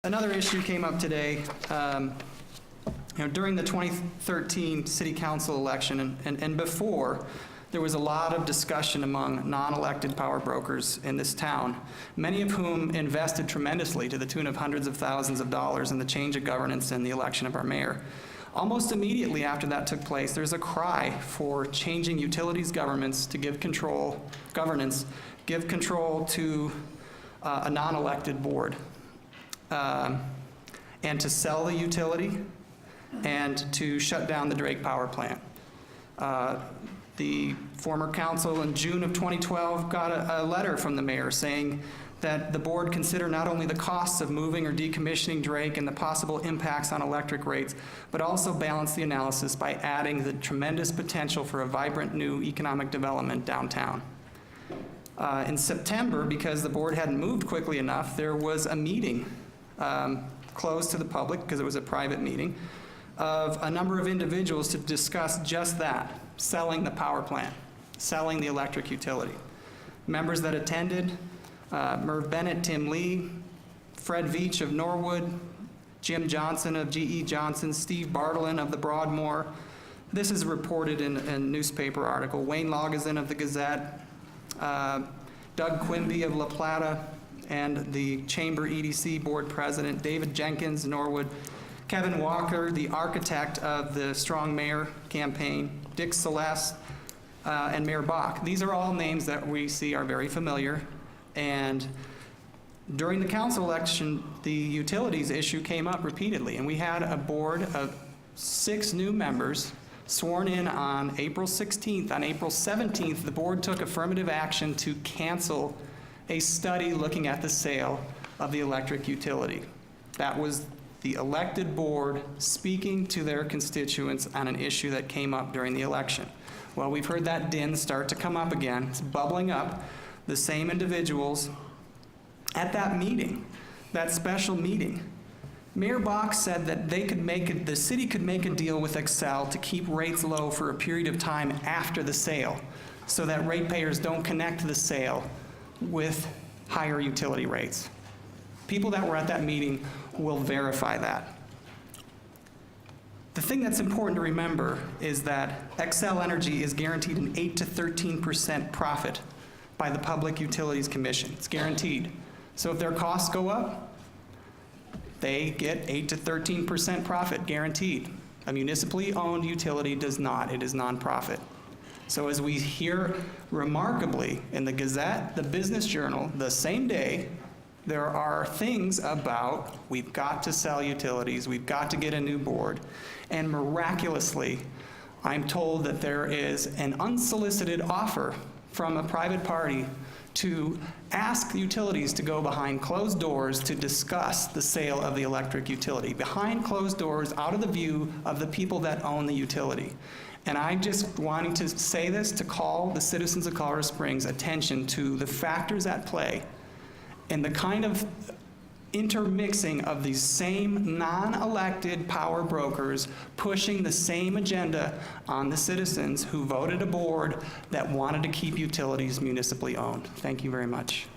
Another issue came up today. During the 2013 city council election and before, there was a lot of discussion among non-elected power brokers in this town, many of whom invested tremendously to the tune of hundreds of thousands of dollars in the change of governance and the election of our mayor. Almost immediately after that took place, there's a cry for changing utilities governance to give control to a non-elected board, and to sell the utility and to shut down the Drake power plant. The former council in June of 2012 got a letter from the mayor saying that the board consider not only the costs of moving or decommissioning Drake and the possible impacts on electric rates, but also balance the analysis by adding the tremendous potential for a vibrant new economic development downtown. In September, because the board hadn't moved quickly enough, there was a meeting closed to the public, because it was a private meeting, of a number of individuals to discuss just that, selling the power plant, selling the electric utility. Members that attended, Merv Bennett, Tim Lee, Fred Veach of Norwood, Jim Johnson of G.E. Johnson, Steve Bartlin of the Broadmoor. This is reported in a newspaper article. Wayne Logazin of the Gazette, Doug Quimby of La Plata, and the Chamber EDC Board President, David Jenkins, Norwood, Kevin Walker, the architect of the Strong Mayor campaign, Dick Celeste, and Mayor Bach. These are all names that we see are very familiar. And during the council election, the utilities issue came up repeatedly, and we had a board of 6 new members sworn in on April 16th. On April 17th, the board took affirmative action to cancel a study looking at the sale of the electric utility. That was the elected board speaking to their constituents on an issue that came up during the election. Well, we've heard that din start to come up again. It's bubbling up. The same individuals at that meeting, that special meeting, Mayor Bach said that the city could make a deal with Xcel to keep rates low for a period of time after the sale, so that ratepayers don't connect the sale with higher utility rates. People that were at that meeting will verify that. The thing that's important to remember is that Xcel Energy is guaranteed an 8 to 13% profit by the Public Utilities Commission. It's guaranteed. So if their costs go up, they get 8 to 13% profit, guaranteed. A municipally owned utility does not. It is nonprofit. So as we hear remarkably in the Gazette, the Business Journal, the same day, there are things about we've got to sell utilities, we've got to get a new board, and miraculously, I'm told that there is an unsolicited offer from a private party to ask the utilities to go behind closed doors to discuss the sale of the electric utility, behind closed doors, out of the view of the people that own the utility. And I'm just wanting to say this to call the citizens of Colorado Springs' attention to the factors at play and the kind of intermixing of these same non-elected power brokers pushing the same agenda on the citizens who voted a board that wanted to keep utilities municipally owned. Thank you very much.